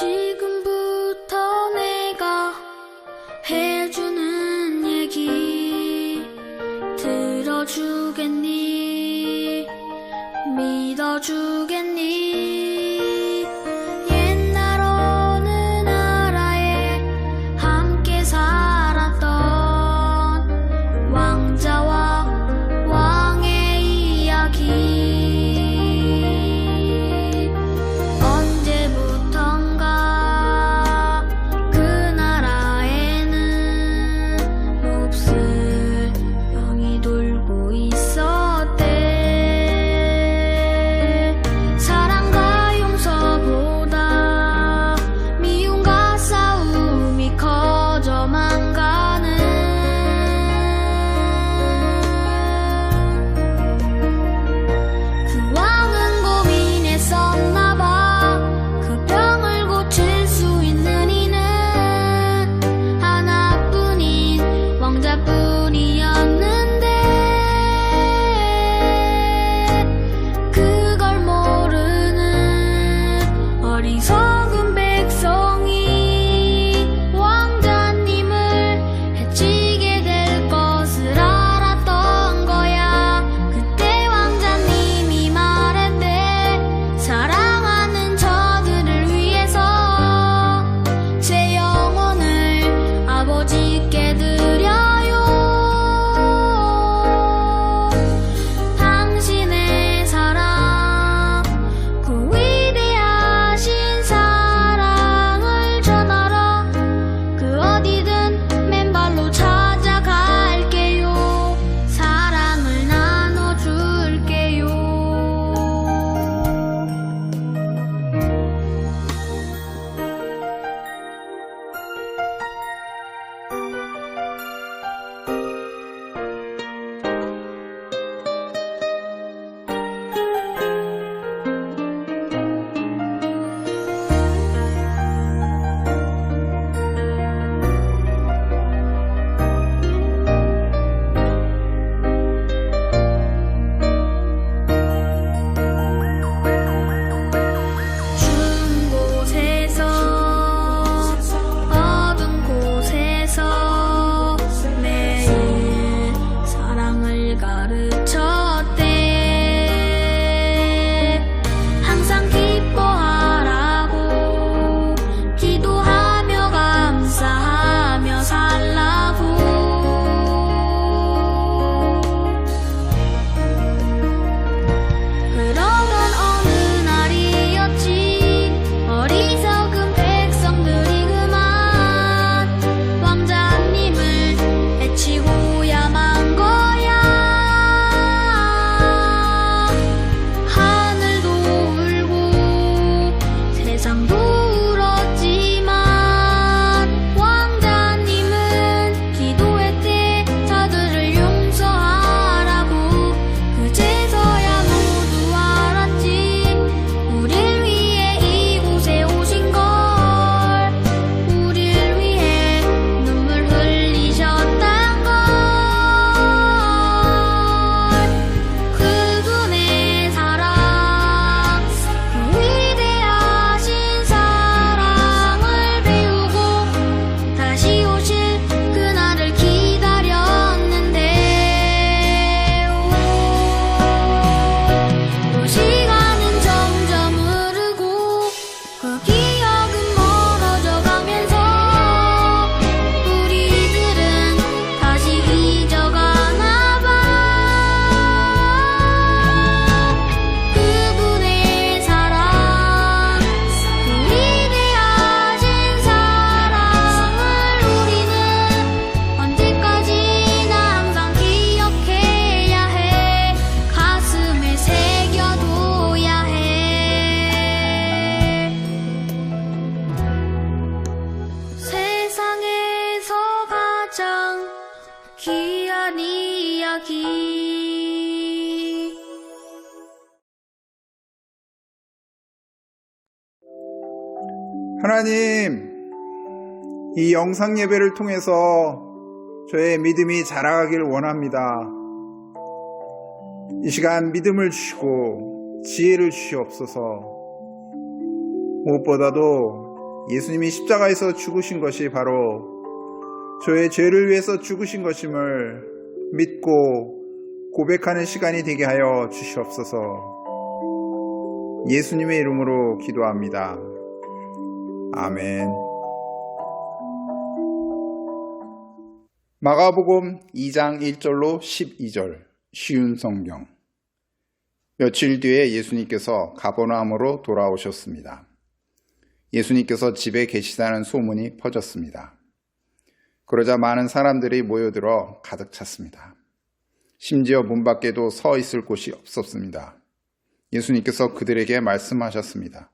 지금부터 내가 해주는 얘기 들어주겠니? 믿어주겠니? 옛날 어느 나라에 함께 살았던 왕자와 왕의 이야기. 언제부턴가 그 나라에는 몹쓸 병이 돌고 있었대. 사랑과 용서보다 미움과 싸움이 커져만 가는 그 왕은 고민했었나봐. 그 병을 고칠 수 있는 이는 하나뿐인 왕자뿐이었는데 그걸 모르는 어리석은 백성이 왕자님을 해치게 될 것을 알았던 거야. 그때 왕자님이 말했대. 사랑하는 저들을 위해서 제 영혼을 아버지께 드려요. 당신의 사랑, 그 위대하신 사랑을 전하러 그 어디든 맨발로 찾아갈게요. 사랑을 나눠줄게요. 추운 곳에서 어두운 곳에서 매일 사랑을 가르쳤대. 항상 기뻐하라고 기도하며 감사하며 살라고. 그러던 어느 날이었지. 어리석은 백성들이 그만 왕자님을 해치고야 만 거야. 하늘도 울고 세상도 울었지만 왕자님은 기도했대. 저들을 용서하라고. 그제서야 모두 알았지. 우릴 위해 이곳에 오신 걸. 우릴 위해 눈물 흘리셨단 걸. 그분의 사랑, 그 위대하신 사랑을 배우고 다시 오실 그날을 기다렸는데 또 시간은 점점 흐르고 그 기억은 멀어져 가면서 우리들은 다시 잊어가나 봐. 그분의 사랑, 그 위대하신 사랑을 우리는 언제까지나 항상 기억해야 해. 가슴에 새겨둬야 해. 세상에서 가장 귀한 이야기. 하나님, 이 영상 예배를 통해서 저의 믿음이 자라가길 원합니다. 이 시간 믿음을 주시고 지혜를 주시옵소서. 무엇보다도 예수님이 십자가에서 죽으신 것이 바로 저의 죄를 위해서 죽으신 것임을 믿고 고백하는 시간이 되게 하여 주시옵소서. 예수님의 이름으로 기도합니다. 아멘. 마가복음 2장 1절로 12절 쉬운 성경. 며칠 뒤에 예수님께서 가버나움으로 돌아오셨습니다. 예수님께서 집에 계시다는 소문이 퍼졌습니다. 그러자 많은 사람들이 모여들어 가득 찼습니다. 심지어 문 밖에도 서 있을 곳이 없었습니다. 예수님께서 그들에게 말씀하셨습니다.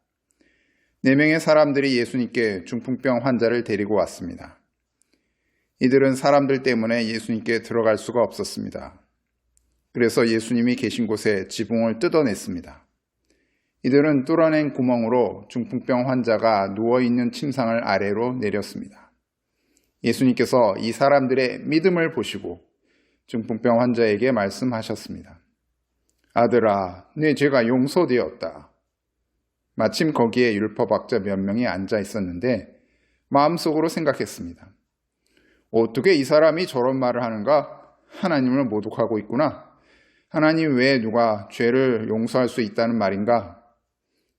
4명의 사람들이 예수님께 중풍병 환자를 데리고 왔습니다. 이들은 사람들 때문에 예수님께 들어갈 수가 없었습니다. 그래서 예수님이 계신 곳에 지붕을 뜯어냈습니다. 이들은 뚫어낸 구멍으로 중풍병 환자가 누워있는 침상을 아래로 내렸습니다. 예수님께서 이 사람들의 믿음을 보시고 중풍병 환자에게 말씀하셨습니다. 아들아, 네 죄가 용서되었다. 마침 거기에 율법학자 몇 명이 앉아 있었는데 마음속으로 생각했습니다. 어떻게 이 사람이 저런 말을 하는가? 하나님을 모독하고 있구나. 하나님 외에 누가 죄를 용서할 수 있다는 말인가?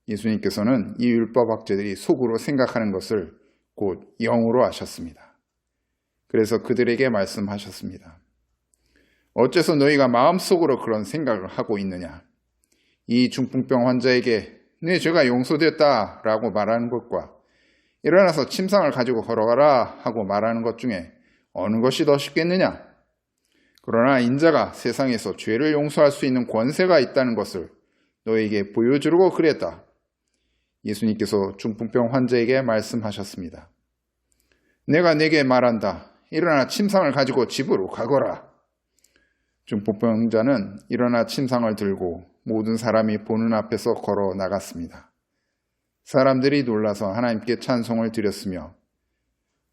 예수님께서는 이 율법학자들이 속으로 생각하는 것을 곧 영으로 아셨습니다. 그래서 그들에게 말씀하셨습니다. 어째서 너희가 마음속으로 그런 생각을 하고 있느냐? 이 중풍병 환자에게 네 죄가 용서됐다 라고 말하는 것과 일어나서 침상을 가지고 걸어가라 하고 말하는 것 중에 어느 것이 더 쉽겠느냐? 그러나 인자가 세상에서 죄를 용서할 수 있는 권세가 있다는 것을 너에게 보여주려고 그랬다. 예수님께서 중풍병 환자에게 말씀하셨습니다. 내가 네게 말한다. 일어나 침상을 가지고 집으로 가거라. 중풍병자는 일어나 침상을 들고 모든 사람이 보는 앞에서 걸어 나갔습니다. 사람들이 놀라서 하나님께 찬송을 드렸으며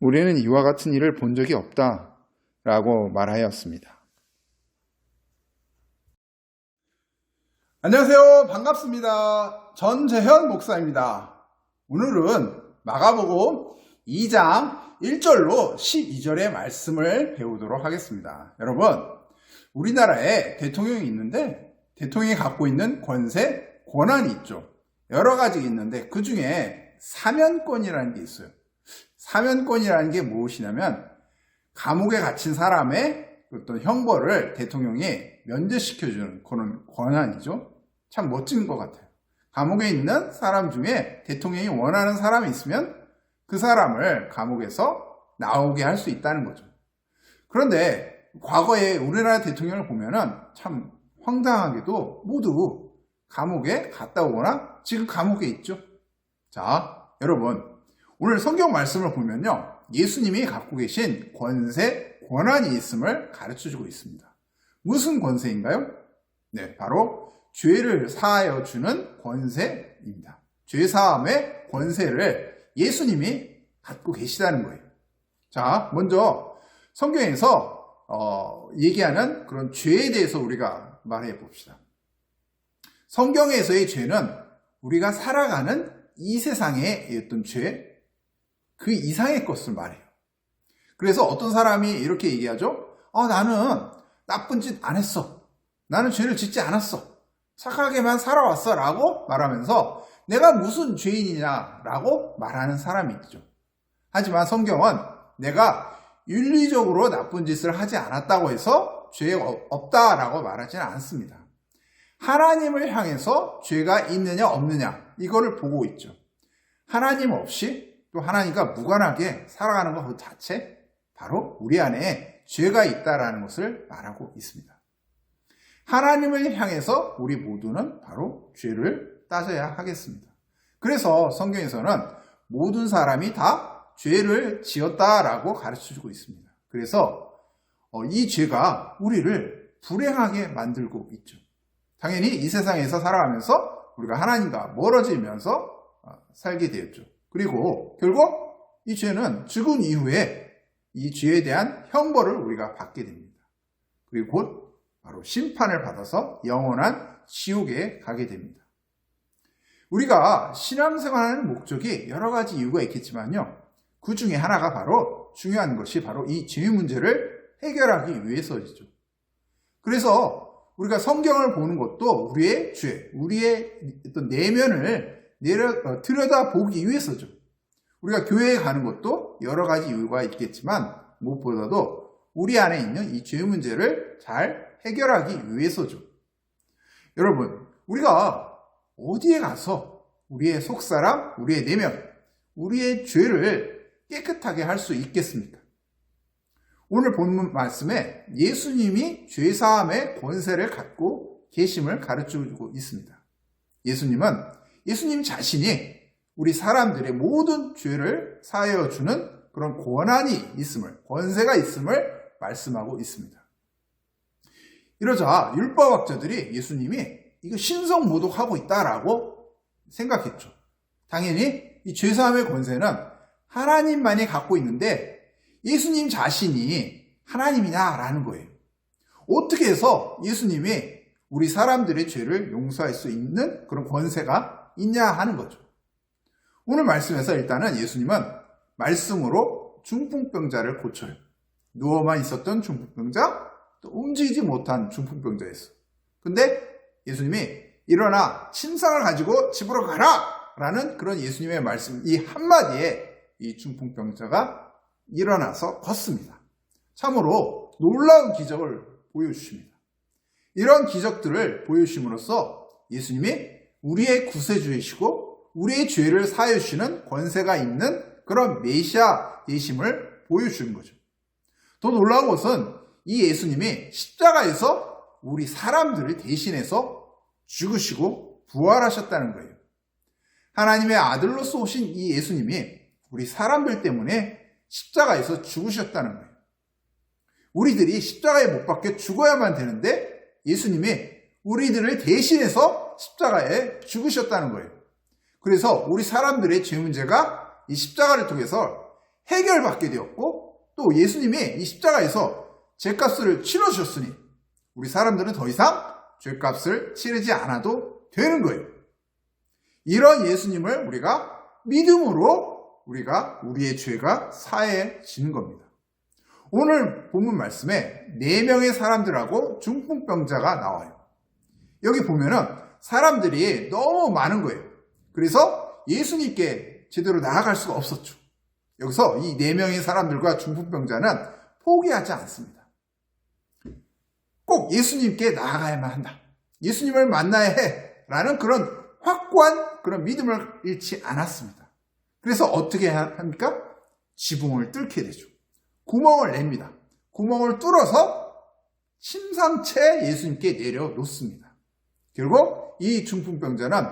우리는 이와 같은 일을 본 적이 없다 라고 말하였습니다. 안녕하세요. 반갑습니다. 전재현 목사입니다. 오늘은 마가복음 2장 1절로 12절의 말씀을 배우도록 하겠습니다. 여러분, 우리나라에 대통령이 있는데 대통령이 갖고 있는 권세, 권한이 있죠. 여러 가지 있는데 그 중에 사면권이라는 게 있어요. 사면권이라는 게 무엇이냐면 감옥에 갇힌 사람의 어떤 형벌을 대통령이 면제시켜주는 그런 권한이죠. 참 멋진 것 같아요. 감옥에 있는 사람 중에 대통령이 원하는 사람이 있으면 그 사람을 감옥에서 나오게 할 수 있다는 거죠. 그런데 과거에 우리나라 대통령을 보면은 참 황당하게도 모두 감옥에 갔다 오거나 지금 감옥에 있죠. 자, 여러분, 오늘 성경 말씀을 보면요, 예수님이 갖고 계신 권세, 권한이 있음을 가르쳐주고 있습니다. 무슨 권세인가요? 네, 바로 죄를 사하여 주는 권세입니다. 죄사함의 권세를 예수님이 갖고 계시다는 거예요. 자, 먼저 성경에서 얘기하는 그런 죄에 대해서 우리가 말해 봅시다. 성경에서의 죄는 우리가 살아가는 이 세상의 어떤 죄, 그 이상의 것을 말해요. 그래서 어떤 사람이 이렇게 얘기하죠. 나는 나쁜 짓 안 했어. 나는 죄를 짓지 않았어. 착하게만 살아왔어 라고 말하면서 내가 무슨 죄인이냐 라고 말하는 사람이 있죠. 하지만 성경은 내가 윤리적으로 나쁜 짓을 하지 않았다고 해서 죄가 없다라고 말하지는 않습니다. 하나님을 향해서 죄가 있느냐 없느냐 이거를 보고 있죠. 하나님 없이 또 하나님과 무관하게 살아가는 것 그 자체 바로 우리 안에 죄가 있다라는 것을 말하고 있습니다. 하나님을 향해서 우리 모두는 바로 죄를 따져야 하겠습니다. 그래서 성경에서는 모든 사람이 다 죄를 지었다라고 가르쳐주고 있습니다. 그래서 이 죄가 우리를 불행하게 만들고 있죠. 당연히 이 세상에서 살아가면서 우리가 하나님과 멀어지면서 살게 되었죠. 그리고 결국 이 죄는 죽은 이후에 이 죄에 대한 형벌을 우리가 받게 됩니다. 그리고 곧 바로 심판을 받아서 영원한 지옥에 가게 됩니다. 우리가 신앙생활하는 목적이 여러 가지 이유가 있겠지만요. 그 중에 하나가 바로 중요한 것이 바로 이 죄 문제를 해결하기 위해서이죠. 그래서 우리가 성경을 보는 것도 우리의 죄, 우리의 어떤 내면을 들여다보기 위해서죠. 우리가 교회에 가는 것도 여러 가지 이유가 있겠지만 무엇보다도 우리 안에 있는 이 죄 문제를 잘 해결하기 위해서죠. 여러분, 우리가 어디에 가서 우리의 속사람, 우리의 내면, 우리의 죄를 깨끗하게 할 수 있겠습니까? 오늘 본문 말씀에 예수님이 죄사함의 권세를 갖고 계심을 가르쳐주고 있습니다. 예수님 자신이 우리 사람들의 모든 죄를 사하여주는 그런 권한이 있음을, 권세가 있음을 말씀하고 있습니다. 이러자 율법학자들이 예수님이 이거 신성모독하고 있다라고 생각했죠. 당연히 이 죄사함의 권세는 하나님만이 갖고 있는데 예수님 자신이 하나님이냐라는 거예요. 어떻게 해서 예수님이 우리 사람들의 죄를 용서할 수 있는 그런 권세가 있냐 하는 거죠. 오늘 말씀에서 일단은 예수님은 말씀으로 중풍병자를 고쳐요. 누워만 있었던 중풍병자, 또 움직이지 못한 중풍병자였어. 근데 예수님이 일어나 침상을 가지고 집으로 가라! 라는 그런 예수님의 말씀, 이 한마디에 이 중풍병자가 일어나서 걷습니다. 참으로 놀라운 기적을 보여주십니다. 이런 기적들을 보여주심으로써 예수님이 우리의 구세주이시고 우리의 죄를 사하여 주시는 권세가 있는 그런 메시아 되심을 보여주는 거죠. 더 놀라운 것은 이 예수님이 십자가에서 우리 사람들을 대신해서 죽으시고 부활하셨다는 거예요. 하나님의 아들로서 오신 이 예수님이 우리 사람들 때문에 십자가에서 죽으셨다는 거예요. 우리들이 십자가에 못 박혀 죽어야만 되는데 예수님이 우리들을 대신해서 십자가에 죽으셨다는 거예요. 그래서 우리 사람들의 죄 문제가 이 십자가를 통해서 해결받게 되었고 또 예수님이 이 십자가에서 죄값을 치러주셨으니 우리 사람들은 더 이상 죄값을 치르지 않아도 되는 거예요. 이런 예수님을 우리가 믿음으로 우리의 죄가 사해지는 겁니다. 오늘 본문 말씀에 4명의 사람들하고 중풍병자가 나와요. 여기 보면은 사람들이 너무 많은 거예요. 그래서 예수님께 제대로 나아갈 수가 없었죠. 여기서 이 4명의 사람들과 중풍병자는 포기하지 않습니다. 꼭 예수님께 나아가야만 한다. 예수님을 만나야 해. 라는 그런 확고한 그런 믿음을 잃지 않았습니다. 그래서 어떻게 합니까? 지붕을 뚫게 되죠. 구멍을 냅니다. 구멍을 뚫어서 심상채 예수님께 내려놓습니다. 결국 이 중풍병자는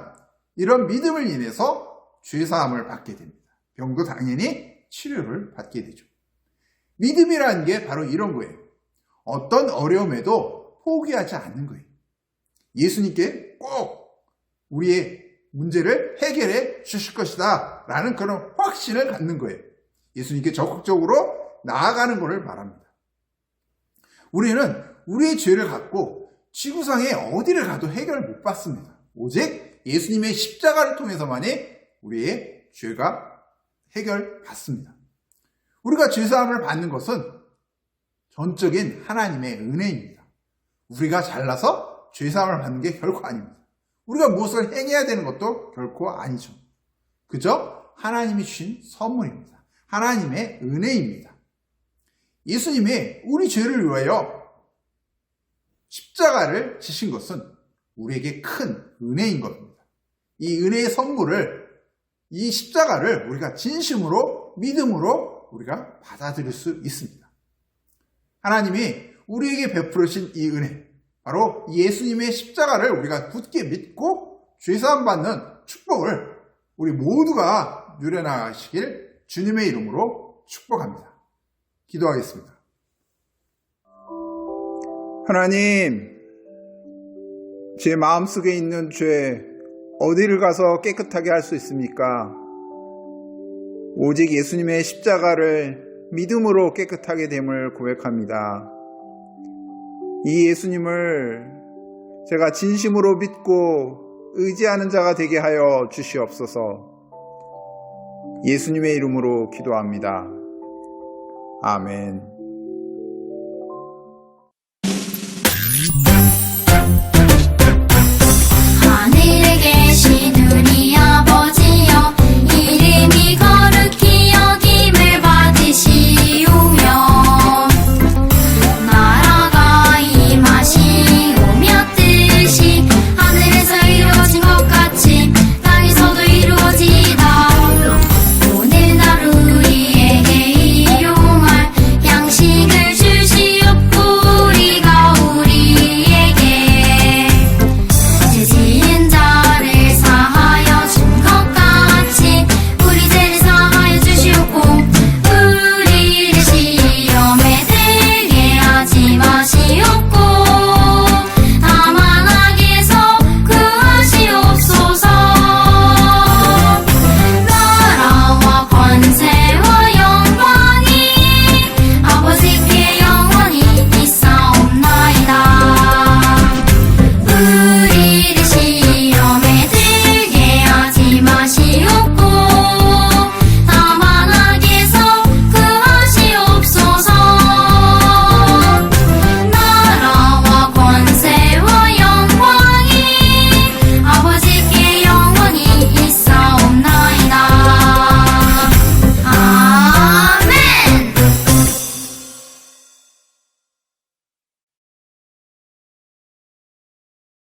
이런 믿음을 인해서 죄사함을 받게 됩니다. 병도 당연히 치료를 받게 되죠. 믿음이라는 게 바로 이런 거예요. 어떤 어려움에도 포기하지 않는 거예요. 예수님께 꼭 우리의 문제를 해결해 주실 것이다 라는 그런 확신을 갖는 거예요. 예수님께 적극적으로 나아가는 것을 말합니다. 우리는 우리의 죄를 갖고 지구상에 어디를 가도 해결을 못 받습니다. 오직 예수님의 십자가를 통해서만이 우리의 죄가 해결받습니다. 우리가 죄사함을 받는 것은 전적인 하나님의 은혜입니다. 우리가 잘나서 죄사함을 받는 게 결코 아닙니다. 우리가 무엇을 행해야 되는 것도 결코 아니죠. 그저 하나님이 주신 선물입니다. 하나님의 은혜입니다. 예수님이 우리 죄를 위하여 십자가를 지신 것은 우리에게 큰 은혜인 겁니다. 이 은혜의 선물을, 이 십자가를 우리가 진심으로 믿음으로 우리가 받아들일 수 있습니다. 하나님이 우리에게 베풀으신 이 은혜, 바로 예수님의 십자가를 우리가 굳게 믿고 죄사함 받는 축복을 우리 모두가 누려나가시길 주님의 이름으로 축복합니다. 기도하겠습니다. 하나님, 제 마음속에 있는 죄 어디를 가서 깨끗하게 할 수 있습니까? 오직 예수님의 십자가를 믿음으로 깨끗하게 됨을 고백합니다. 이 예수님을 제가 진심으로 믿고 의지하는 자가 되게 하여 주시옵소서. 예수님의 이름으로 기도합니다. 아멘.